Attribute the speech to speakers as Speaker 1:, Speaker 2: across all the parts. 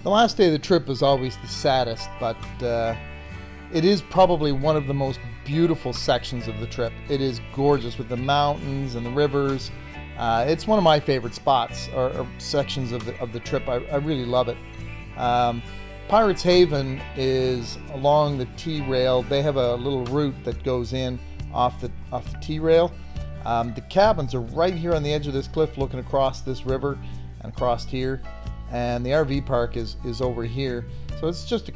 Speaker 1: The last day of the trip is always the saddest, but it is probably one of the most beautiful sections of the trip. It is gorgeous with the mountains and the rivers. It's one of my favorite spots or sections of the trip. I really love it. Pirates Haven is along the T-rail. They have a little route that goes in off the T-rail. The cabins are right here on the edge of this cliff looking across this river and across here. And the RV park is over here. So it's just,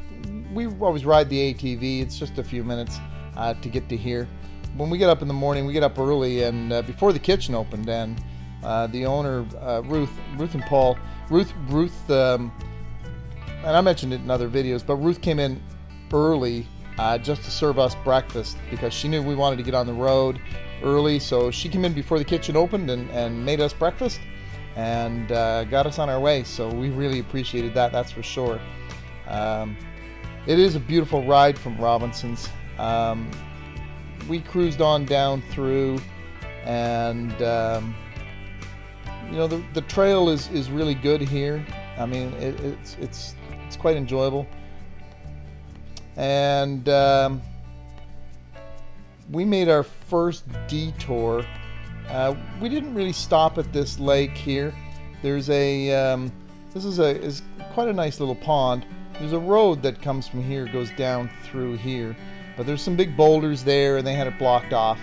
Speaker 1: we always ride the ATV. It's just a few minutes to get to here. When we get up in the morning, we get up early and before the kitchen opened, and the owner, Ruth and Paul, Ruth, and I mentioned it in other videos, but Ruth came in early just to serve us breakfast because she knew we wanted to get on the road early. So she came in before the kitchen opened and made us breakfast and got us on our way. So we really appreciated that, that's for sure. It is a beautiful ride from Robinson's. We cruised on down through, and you know, the trail is really good here. I mean, it's quite enjoyable. And we made our first detour. We didn't really stop at this lake here. There's this is quite a nice little pond. There's a road that comes from here, goes down through here, but there's some big boulders there, and they had it blocked off.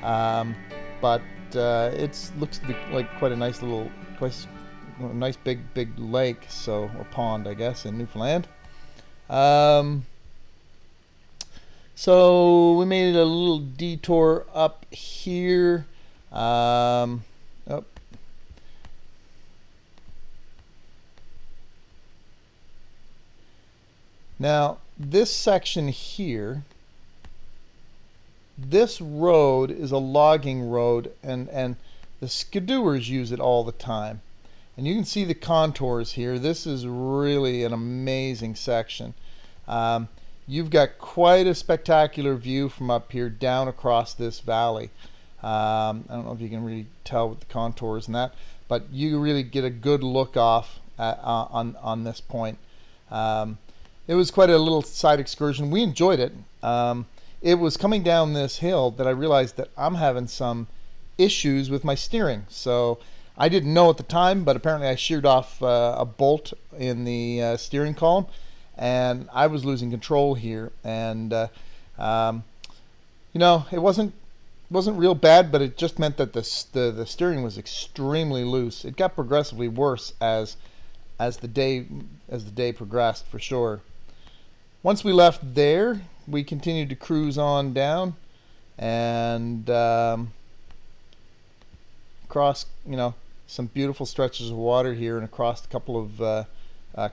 Speaker 1: But it looks to be like quite a nice little, nice big lake, so, or pond, I guess, in Newfoundland. So we made a little detour up here. Now this section here, this road is a logging road, and the skidooers use it all the time. And you can see the contours here. This is really an amazing section. You've got quite a spectacular view from up here down across this valley. I don't know if you can really tell with the contours and that, but you really get a good look off on this point. It was quite a little side excursion. We enjoyed it. It was coming down this hill that I realized that I'm having some issues with my steering. So I didn't know at the time, but apparently I sheared off a bolt in the steering column, and I was losing control here. And you know, it wasn't real bad, but it just meant that the steering was extremely loose. It got progressively worse as the day progressed, for sure. Once we left there, we continued to cruise on down and across, you know, some beautiful stretches of water here and across a couple of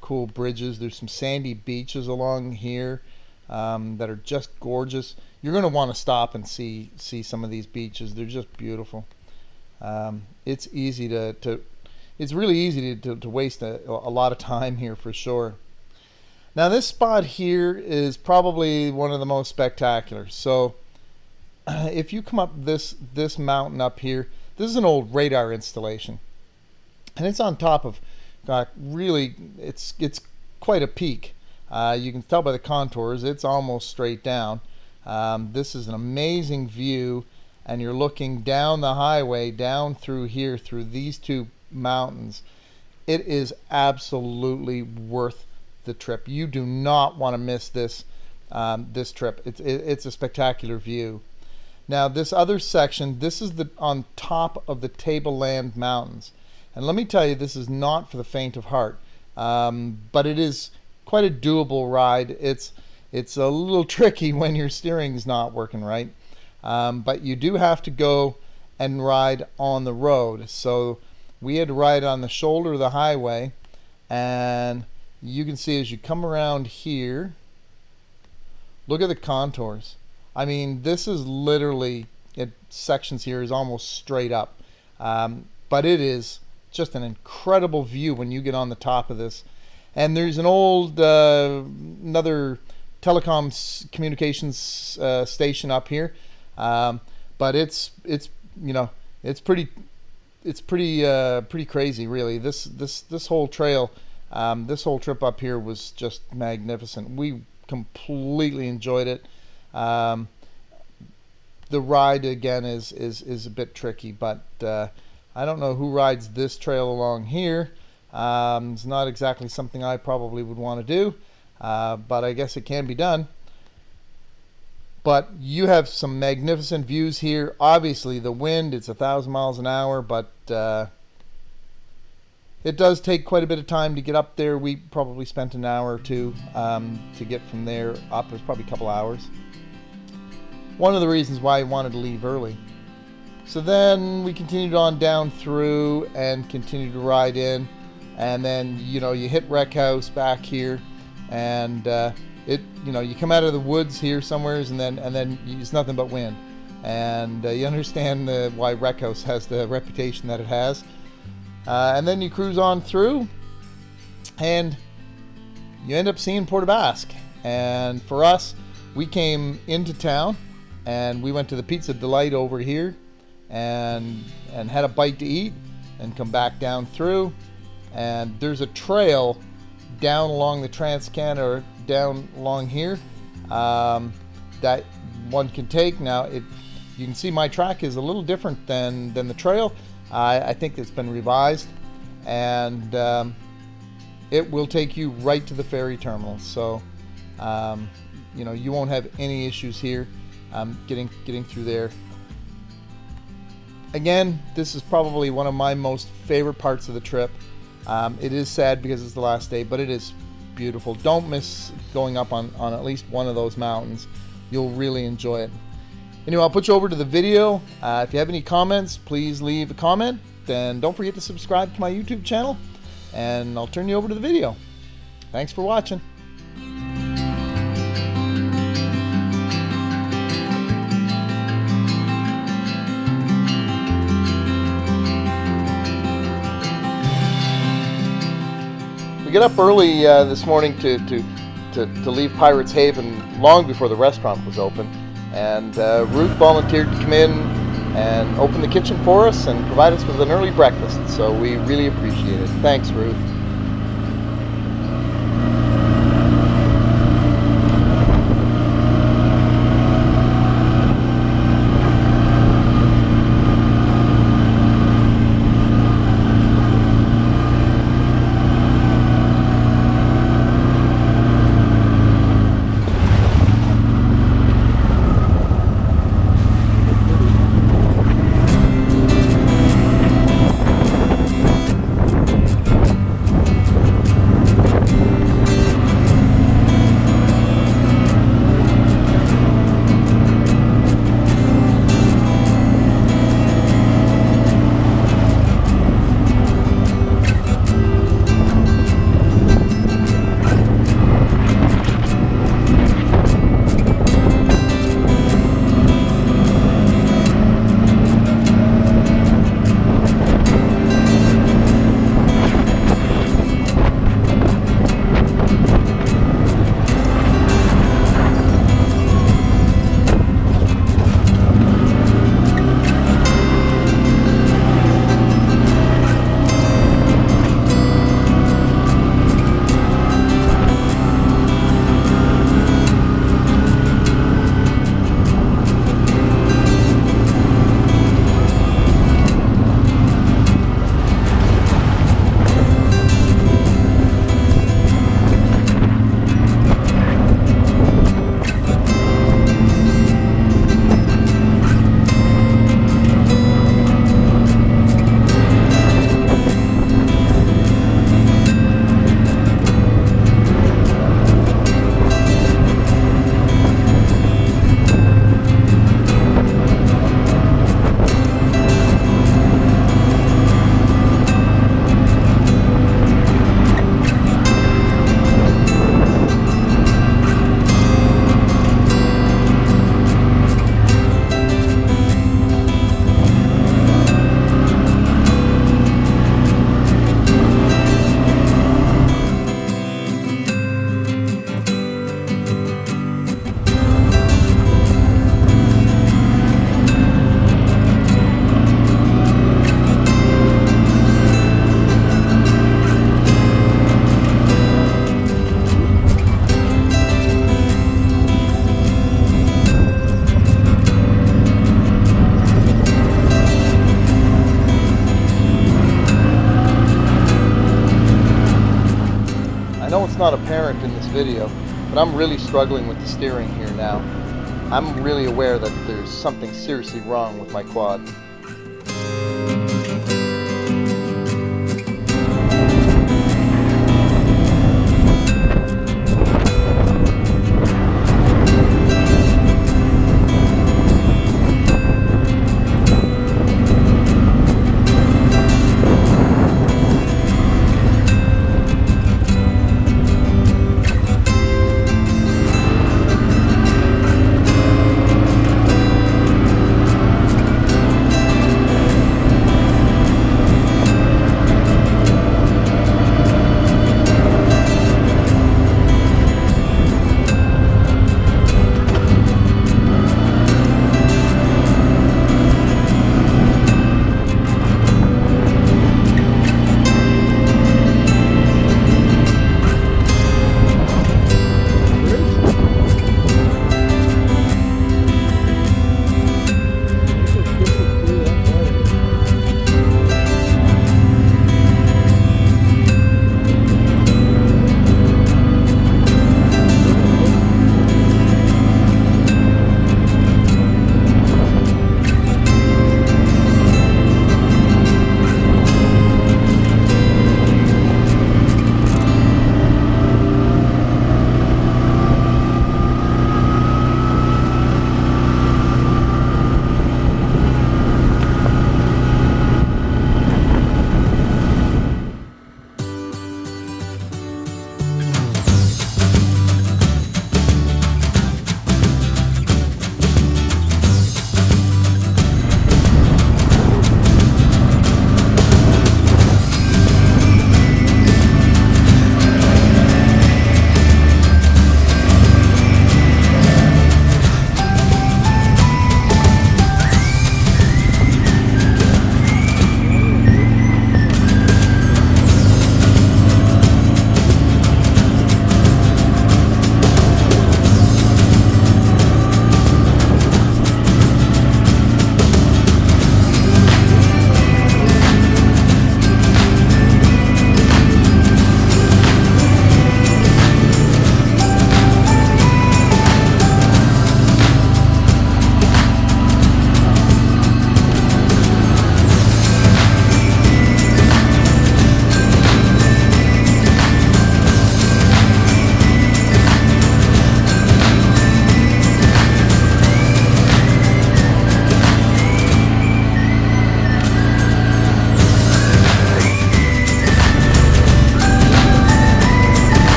Speaker 1: cool bridges. There's some sandy beaches along here that are just gorgeous. You're going to want to stop and see some of these beaches. They're just beautiful. It's easy it's really easy to waste a lot of time here, for sure. Now this spot here is probably one of the most spectacular. So if you come up this mountain up here, this is an old radar installation, and it's on top of really, it's quite a peak. You can tell by the contours it's almost straight down. This is an amazing view, and you're looking down the highway down through here through these two mountains. It is absolutely worth the trip. You do not want to miss this trip. It's a spectacular view. Now this other section, this is on top of the Tableland Mountains, and let me tell you, this is not for the faint of heart, but it is quite a doable ride. It's a little tricky when your steering's not working right, but you do have to go and ride on the road. So we had to ride on the shoulder of the highway, and you can see as you come around here, look at the contours. I mean, this is literally, sections here is almost straight up, but it is just an incredible view when you get on the top of this. And there's an old another telecom communications station up here, but it's you know, it's pretty crazy, really. This whole trail This whole trip up here was just magnificent. We completely enjoyed it. The ride again is a bit tricky, but I don't know who rides this trail along here. It's not exactly something I probably would want to do, but I guess it can be done. But you have some magnificent views here. Obviously the wind, it's 1,000 miles an hour, but it does take quite a bit of time to get up there. We probably spent an hour or two to get from there up. It was probably a couple hours. One of the reasons why I wanted to leave early. So then we continued on down through and continued to ride in, and then you hit Wreck House back here, and you come out of the woods here somewheres, and then it's nothing but wind, and you understand why Wreck House has the reputation that it has. And then you cruise on through, and you end up seeing Port Basque. And for us, we came into town, and we went to the Pizza Delight over here, and had a bite to eat, and come back down through. And there's a trail down along the Trans-Canada, or down along here, that one can take. Now, you can see my track is a little different than the trail. I think it's been revised, and it will take you right to the ferry terminal. So, you won't have any issues here getting through there. Again, this is probably one of my most favorite parts of the trip. It is sad because it's the last day, but it is beautiful. Don't miss going up on at least one of those mountains. You'll really enjoy it. Anyway, I'll put you over to the video. If you have any comments, please leave a comment. Then don't forget to subscribe to my YouTube channel, and I'll turn you over to the video. Thanks for watching. We get up early this morning to leave Pirates Haven long before the restaurant was open. And Ruth volunteered to come in and open the kitchen for us and provide us with an early breakfast. So we really appreciate it. Thanks, Ruth. I know it's not apparent in this video, but I'm really struggling with the steering here now. I'm really aware that there's something seriously wrong with my quad.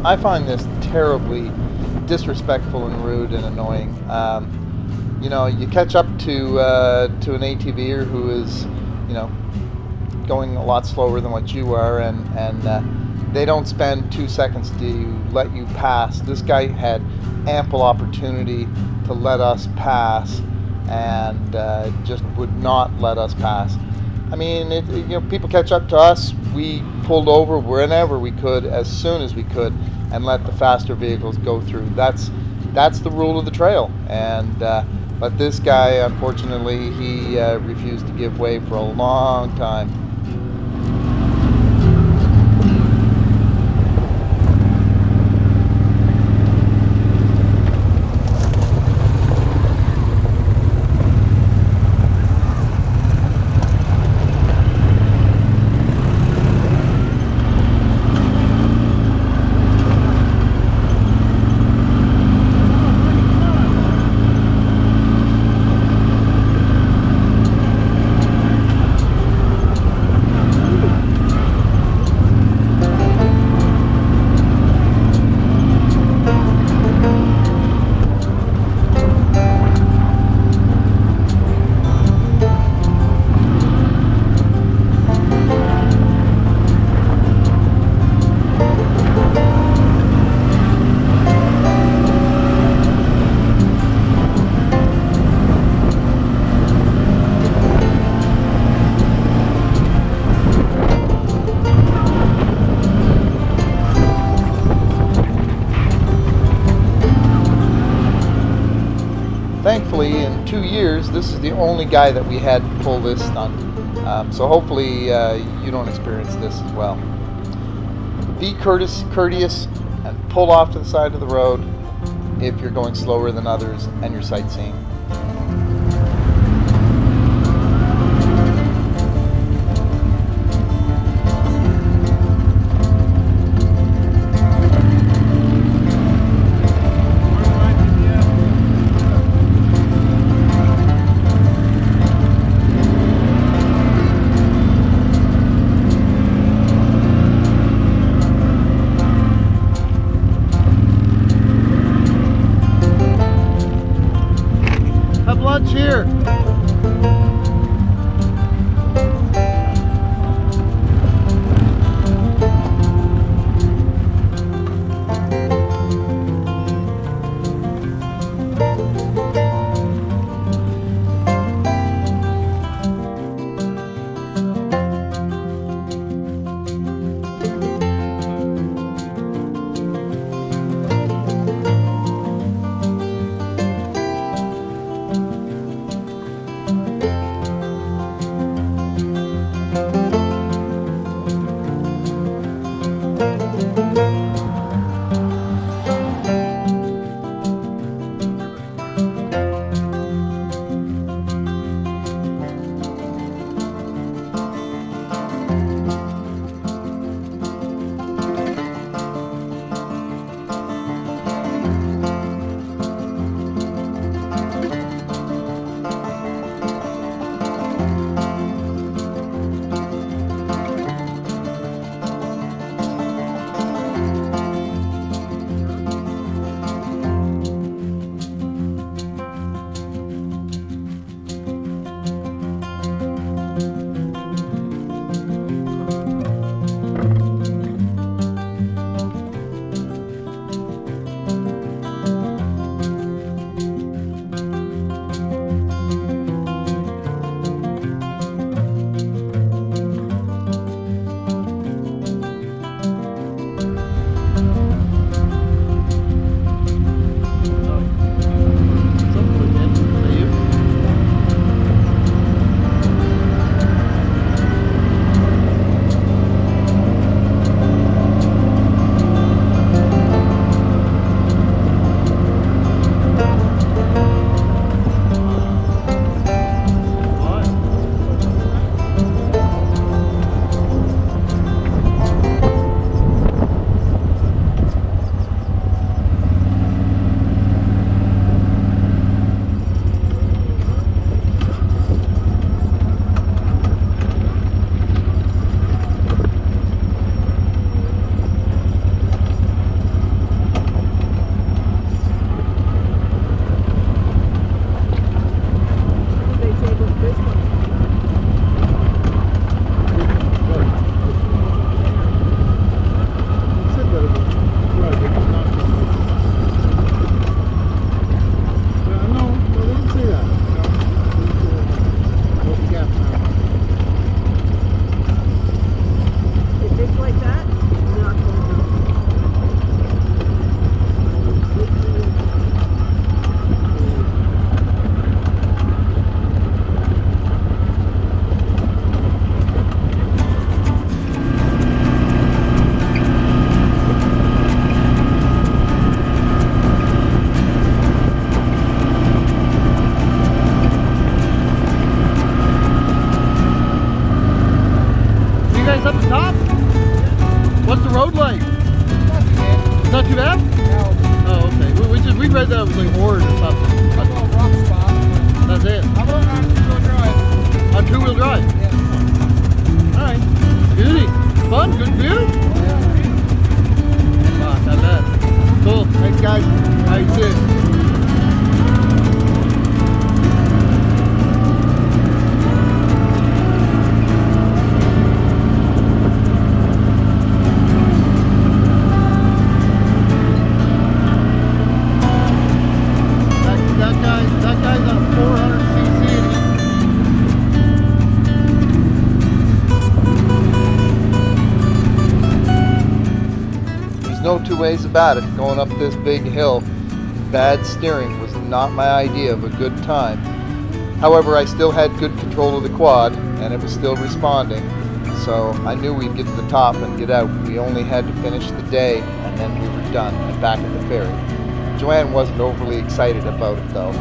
Speaker 1: I find this terribly disrespectful and rude and annoying. You catch up to an ATVer who is, going a lot slower than what you are, and they don't spend 2 seconds to let you pass. This guy had ample opportunity to let us pass, and just would not let us pass. I mean, people catch up to us. We pulled over whenever we could, as soon as we could, and let the faster vehicles go through. That's the rule of the trail. And but this guy, unfortunately, he refused to give way for a long time. Thankfully, in 2 years, this is the only guy that we had pull this stunt. So hopefully you don't experience this as well. Be courteous, and pull off to the side of the road if you're going slower than others and you're sightseeing. Have lunch here. not too bad?
Speaker 2: No.
Speaker 1: Oh, okay. We read that it was like horrid or something.
Speaker 2: That's a little rough spot.
Speaker 1: That's it.
Speaker 2: How about on two-wheel drive?
Speaker 1: On two-wheel drive?
Speaker 2: Yes.
Speaker 1: Alright. Beauty. Fun, good view? Ah, not bad. Cool. Thanks, guys. Alright, see you. That guy's on a 400cc. There's no two ways about it. Going up this big hill, bad steering was not my idea of a good time. However, I still had good control of the quad, and it was still responding. So I knew we'd get to the top and get out. We only had to finish the day, and then we were done and back at the ferry. Johanne wasn't overly excited about it though.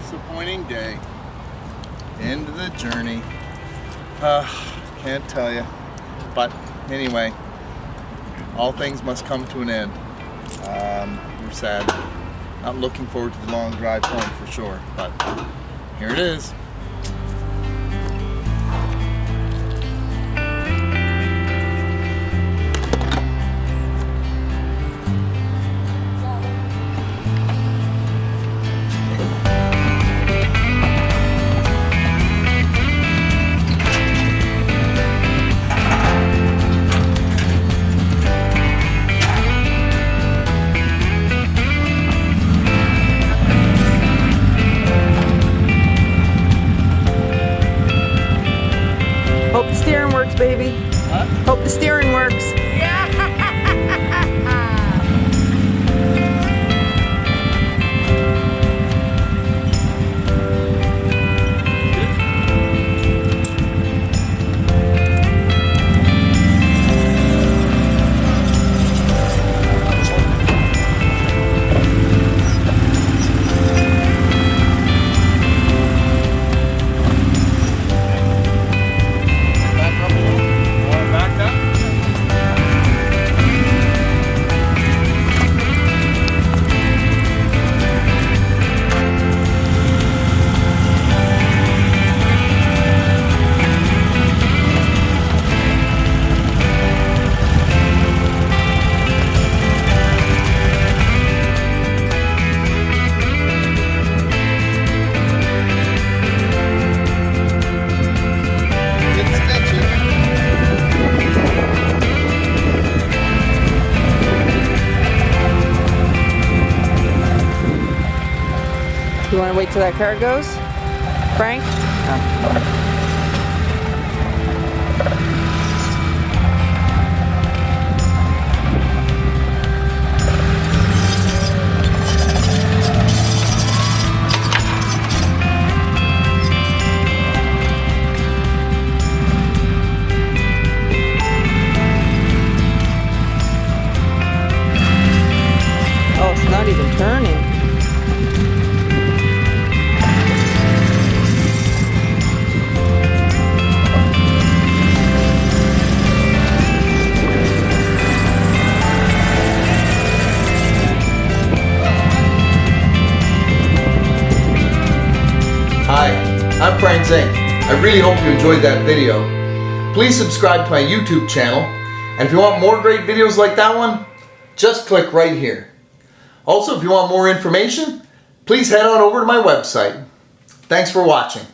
Speaker 1: disappointing day. End of the journey. Can't tell you. But anyway, all things must come to an end. We're sad. Not looking forward to the long drive home for sure, but here it is.
Speaker 3: Hope the steering works, baby.
Speaker 1: Huh?
Speaker 3: Hope the steering works.
Speaker 2: Back up a little. Want to back up?
Speaker 1: It's sketchy.
Speaker 3: You want to wait till that car goes, Frank? Oh, it's not even turning.
Speaker 1: Hi, I'm Frank Zinck. I really hope you enjoyed that video. Please subscribe to my YouTube channel, and if you want more great videos like that one, just click right here. Also, if you want more information, please head on over to my website. Thanks for watching.